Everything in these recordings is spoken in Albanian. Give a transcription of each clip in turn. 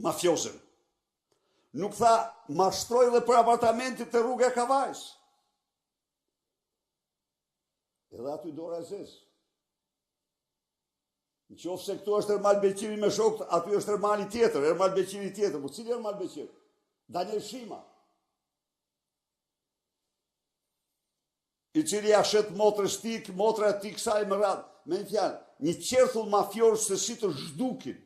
mafiozen. Nuk tha mashtroj dhe për apartamentit të rruga e Kavajës. Edhe aty dora e zezë. Në qoftë se këtu është Ermal Beqiri me shokët, aty është Ermali tjetër, Ermal Beqiri tjetër. Po cili Ermal Beqiri? Daniel Shima. I cili ja shet motrës tik, motra e tik saj më radhë. Me një fjalë, një qerthull mafior se si të zhdukin.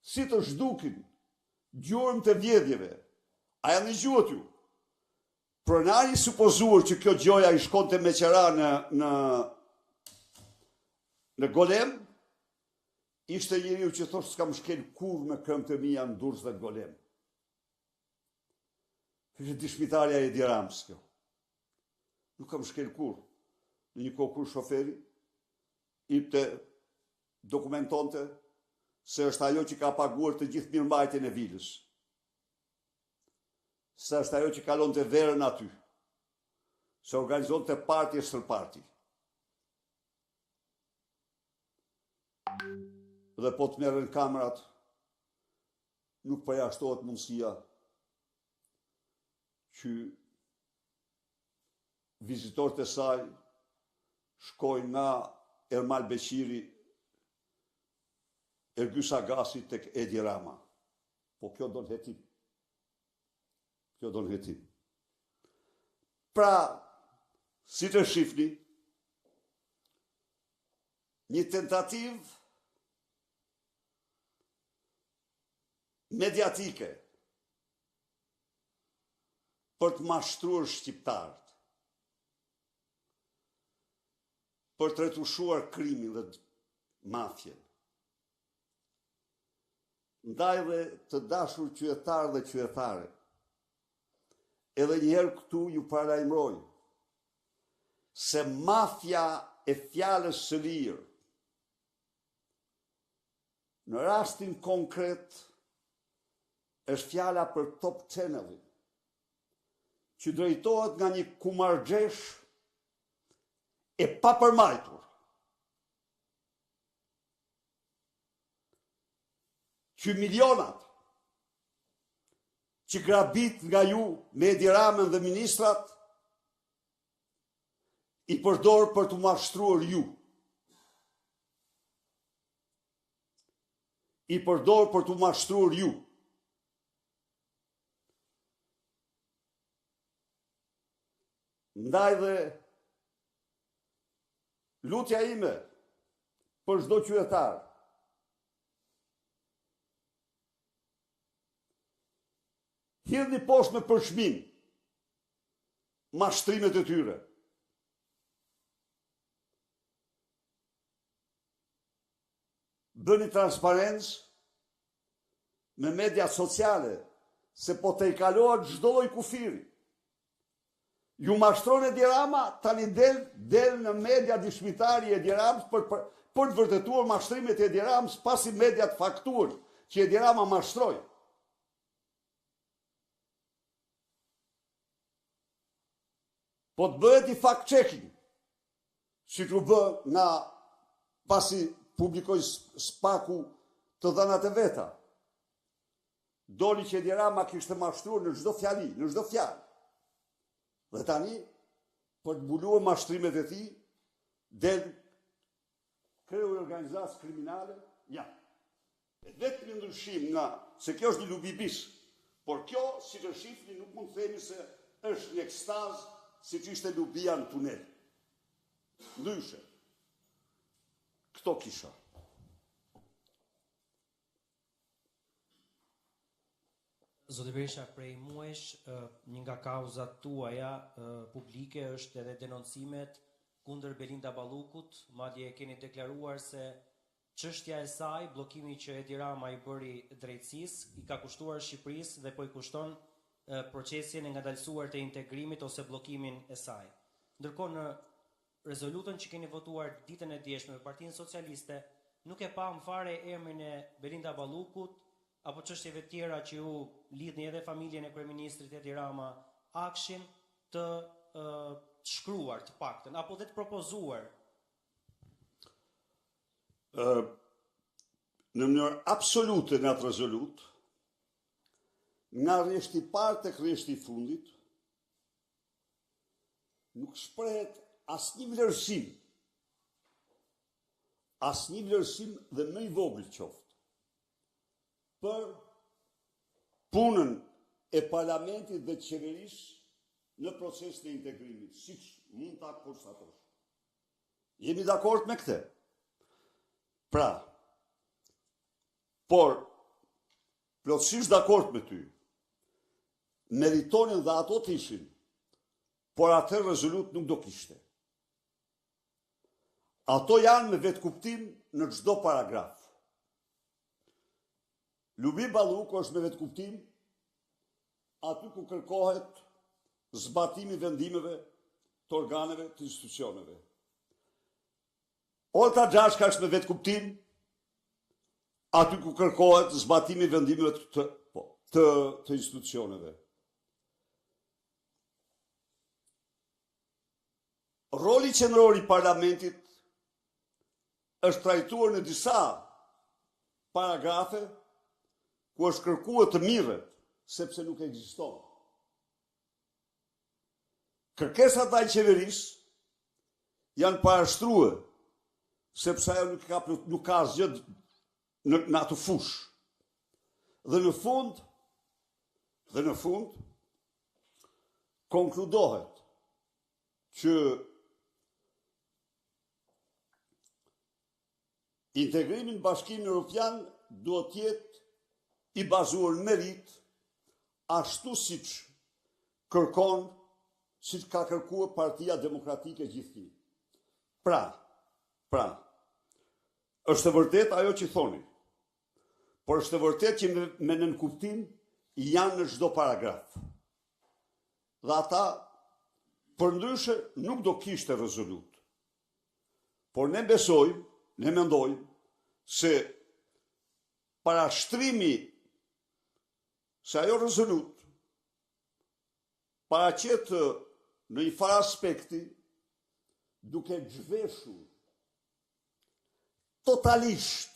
Si të zhdukin gjurëm të vjedhjeve. A janë në gjuhët ju? Pronari supozuar që kjo gjoja i shkonte me qera në Golem, ishte njeriu që thoshtë s'kam shkel kur me këmbë të mia në Durrës dhe Golem. Ishte dishmitarja e Edi Ramës kjo. Nuk kam shkel kur. Në një kohë kur shoferi ipte dokumentonte se është ajo që ka paguar të gjithë mirëmbajtjen e vilës. Se është ajo që kalon të verën aty. Se organizon të parti e stër parti. Dhe po të merren kamerat, nuk përjashtohet mundësia që vizitorët e saj shkojnë nga Ermal Beqiri Ergjys Agasi tek Edi Rama. Po kjo do në hetim. Kjo do në hetim. Pra, si të shifni, një tentativ mediatike për të mashtruar shqiptarët, për të retushuar krimin dhe mafjen. Ndaj dhe të dashur qytetarë dhe qytetare, edhe njëherë këtu ju paralajmëroj se mafja e fjalës së lirë, në rastin konkret, është fjala për Top Channelin, që drejtohet nga një kumargjesh e papërmajtur, që milionat që grabit nga ju me Edi Ramën dhe ministrat i përdor për të mashtruar ju. I përdor për të mashtruar ju. Ndaj dhe lutja ime për çdo qytetar, hidhni poshtë me përshmin mashtrimet e tyre. Bëni transparencë me media sociale, se po të i kalohet çdo lloj kufiri. Ju mashtron Edi Rama, tani del në media dishmitari Edi Ramës për të vërtetuar mashtrimet e Edi Ramës, pasi mediat faktuar që Edi Rama mashtroi. Po të bëhet i fact-checking, si të bë nga pasi publikoj Spaku të dhënat e veta. Doli që Edi Rama kishte mashtruar në çdo fjali, në çdo fjalë. Dhe tani, për të mbuluar mashtrimet e tij, del kreu i organizatës kriminale, ja. Vetëm ndryshim nga, se kjo është një lubibis, por kjo, si të shifni, nuk mund të themi se është një ekstaz, si që ishte lubia në tunel. Ndryshe. Këto kisha. Zoti Berisha, prej muesh, një nga kauzat tuaja publike është edhe denoncimet kundër Belinda Ballukut, madje keni deklaruar se çështja e saj, bllokimi që Edi Rama i bëri drejtësisë, i ka kushtuar Shqipërisë dhe po i kushton procesin e ngadalësuar të integrimit ose bllokimin e saj. Ndërkohë në rezolutën që keni votuar ditën e djeshme me Partinë Socialiste, nuk e pam fare emrin e Belinda Ballukut apo çështjeve tjera që ju lidhni edhe familjen e kryeministrit Edi Rama, akshin të shkruar të paktën apo dhe të propozuar. në mënyrë absolute në atë rezolut, nga rreshti parë tek rreshti i fundit, nuk shprehet asnjë vlerësim dhe më i vogël qoftë për punën e parlamentit dhe qeverisë në procesin e integrimit, siç mund ta konstatosh. Jemi dakord me këtë? Pra, por plotësisht dakord me ty. Meritonin dhe ato të ishin, por atë rezolut nuk do kishte. Ato janë me vetë kuptim në çdo paragraf. Lubi Balluku është me vetë kuptim aty ku kërkohet zbatimi vendimeve të organeve të institucioneve. Olta Xhashka është me vetë kuptim aty ku kërkohet zbatimi vendimeve të institucioneve. Roli qendror i parlamentit është trajtuar në disa paragrafe ku është kërkuar të mirret, sepse nuk ekziston. Kërkesat e qeverisë janë parashtruar, sepse ajo nuk ka asgjë në atë fushë. Dhe në fund konkludohet që integrimi në Bashkimin Evropian duhet të jetë i bazuar në merit, ashtu siç ka kërkuar Partia Demokratike gjithnjë. Pra, është e vërtet ajo që thoni, por është e vërtet që me nënkuptim janë në çdo paragraf. Dhe ata, përndryshe, nuk do kishte rezolut. Por ne besojmë, ne mendojmë se parashtrimi se ajo rezolut paraqet në një farë aspekti duke zhveshur totalisht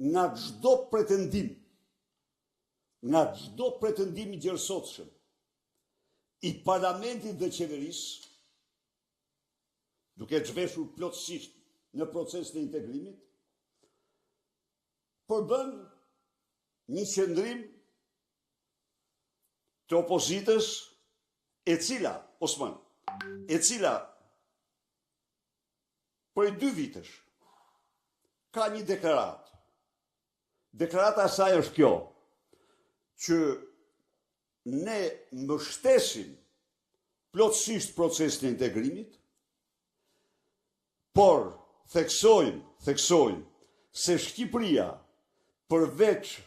nga çdo pretendim i gjerësotshëm i parlamentit dhe qeverisë, duke zhveshur plotësisht në proces të integrimit, përbën një qëndrim të opozitës e cila për 2 vitesh ka një deklarat. Deklarata e saj është kjo, që ne mbështesim plotësisht procesin e integrimit, por theksojmë se Shqipëria përveç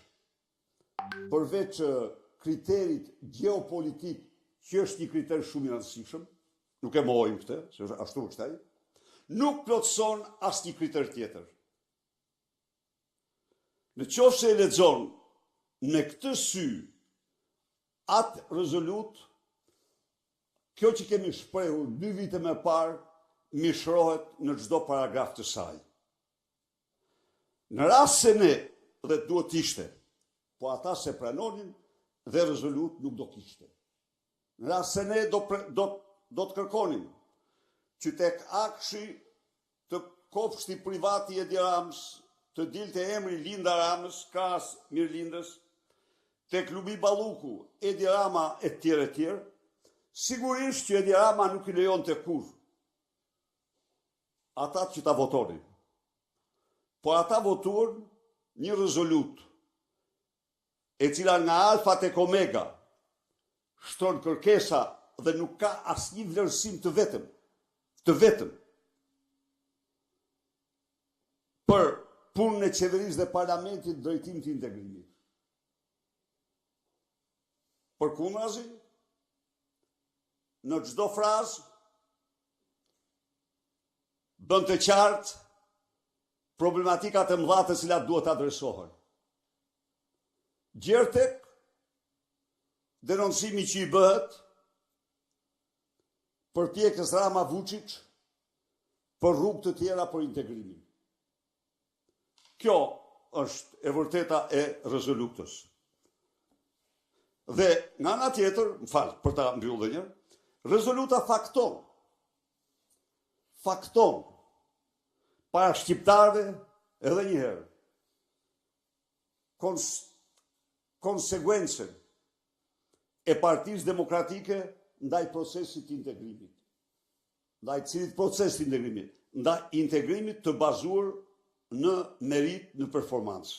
kriterit geopolitik, që është një kriter shumë i rëndësishëm, nuk e mohojmë këtë, se ashtu është ai, nuk plotëson asnjë kriter tjetër. Në qoftë se e lexon në këtë sy atë rezolut, kjo që kemi shprehur 2 vite më parë, mishrohet në çdo paragraf të saj. Në rast se ne, dhe duhet ishte, po ata se pranonin dhe rezolut nuk do kishte. Në rast se ne do të kërkonim që tek akshi të kopshti privati i Edi Ramës të dilte emri Linda Ramës, krahas Mirlindës, tek Lubi Balluku, Edi Rama e tjerë, sigurisht që Edi Rama nuk i lejonte kurrë ata që ta votonin. Por ata votuan një rezolut e cila nga alfa tek omega shtron kërkesa dhe nuk ka asnjë vlerësim të vetëm për punën e qeverisë dhe parlamentit në drejtim të integrimit. Përkundrazi, në çdo frazë bën të qartë problematikat e mëdha të cilat duhet adresohen. Gjertek denoncimi që i bëhet për pjekës Rama Vučić për rrugë të tjera për integrimin. Kjo është e vërteta e rezoluktës. Dhe nga ana tjetër, për ta mbyllur një, rezoluta fakton para shqiptarëve edhe një herë konsekuencën e Partisë Demokratike ndaj procesit të integrimit. Ndaj cilit proces të integrimit? Ndaj integrimit të bazuar në merit, në performancë.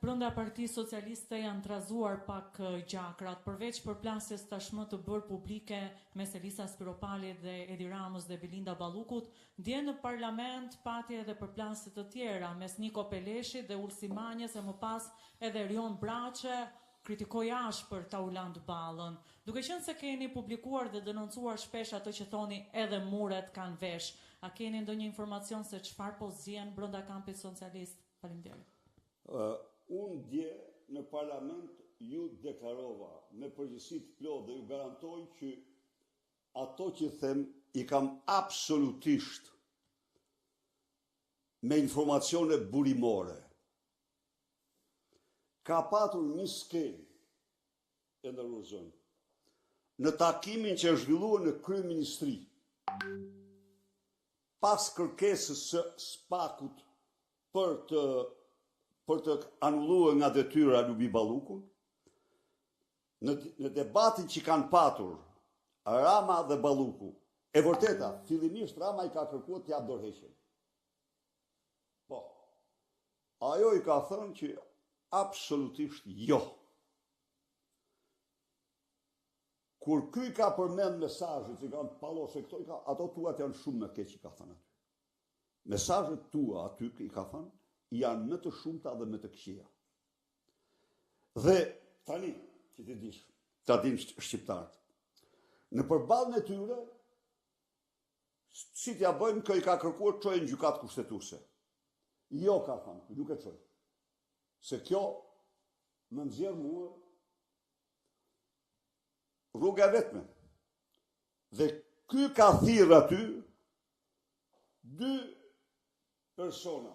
Brenda Partisë Socialiste janë trazuar pak gjakrat, përveç përplasjes tashmë të bërë publike mes Elisa Spiropalit dhe Edi Ramës dhe Belinda Ballukut, dje në parlament pati edhe përplasje të tjera mes Niko Peleshit dhe Ulsi Manjes e më pas edhe Rion Braçe kritikoi ashpër Tauland Ballën. Duke qenë se keni publikuar dhe denoncuar shpesh atë që thoni edhe muret kanë vesh, a keni ndonjë informacion se çfarë po zihen brenda kampit socialist? Faleminderit. Unë dje në parlament ju deklarova me përgjegjësi të plotë dhe ju garantoj që ato që them i kam absolutisht me informacione burimore. Ka patur një skenë e ndërruar në takimin që është zhvilluar në kryeministri pas kërkesës së SPAK-ut për të anulluar nga detyra Lubi Ballukun, në debatin që kanë patur Rama dhe Balluku, e vërteta, fillimisht Rama i ka kërkuar t'jap dorëheqjen. Po, ajo i ka thënë që absolutisht jo. Kur ky ka përmend mesazhet që kanë palloshe këto, ato tuat janë shumë më keq, i ka thënë aty. Mesazhet tua aty i ka thënë janë më të shumta dhe më të këqija. Dhe tani, që ti dish, ta din shqiptarët, në përballën e tyre, si t'ja bëjmë kë i ka kërkuar çojë në gjykatë kushtetuese. Jo, ka thënë, nuk e çoj. Se kjo më nxjerr mua rruga vetme. Dhe ky ka thirrë aty dy persona,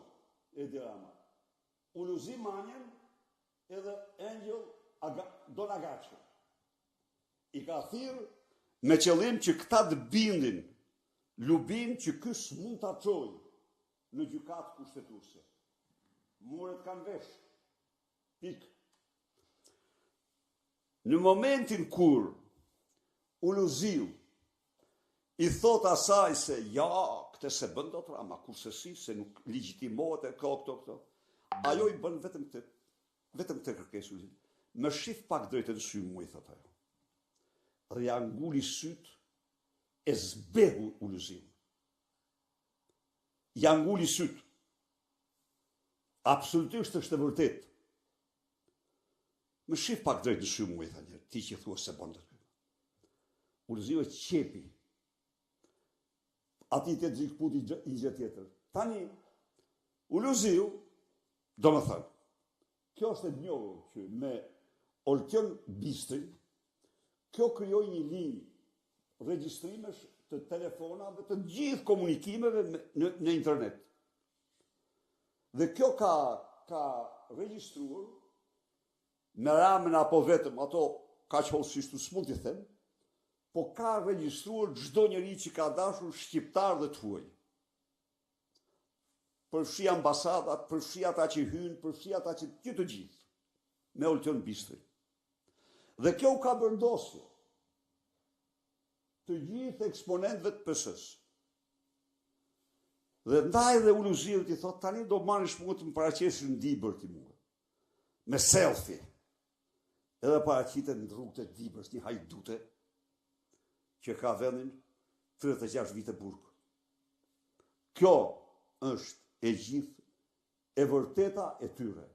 Edi Rama, Uluzi Manjen edhe Angel Donagaçi. I ka thirrë me qëllim që këta të bindin Lubin që ky s'mund ta çojë në gjykatë kushtetuese. Muret kanë vesh. Pik. Në momentin kur Uluziu i thot asaj se ja, këtë se bën dot Rama, kurse si, se nuk legjitimohet e këto. Ajo i bën vetëm të kërkesë Uluziu. Më shif pak drejt në sy mua, i thot ajo. Dhe ja nguli syt e zbehu Uluziu. Ja nguli syt. Absolutisht është e vërtet. Më shif pak drejt në sy mua, i thot, ti që thua se bën dot. Uluziu e qepi. Ati të xhikputi i gjë tjetër. Tani, Uluziu, do më thënë, kjo është e njohur që me Oltjon Bistrin, kjo krijoi një linjë regjistrimesh të telefonave, të gjithë komunikimeve në internet. Dhe kjo ka regjistruar me Ramën apo vetëm ato ka qëllësisht të smut i them, po ka regjistruar çdo njeri që ka dashur shqiptar dhe të huaj. Përfshi ambasadat, përfshi ata që hynë, përfshi ata që të gjithë, me Oltjon Bistrin. Dhe kjo u ka vendosur të gjithë eksponentëve të PS-s. Dhe ndaj dhe Uluziu i thot, tani do marrësh mua të më paraqesh në Dibër ti mua. Me selfie. Edhe paraqitet në rrugët e Dibrës një hajdute që ka vendin 36 vite burg. Kjo është e gjithë e vërteta e tyre.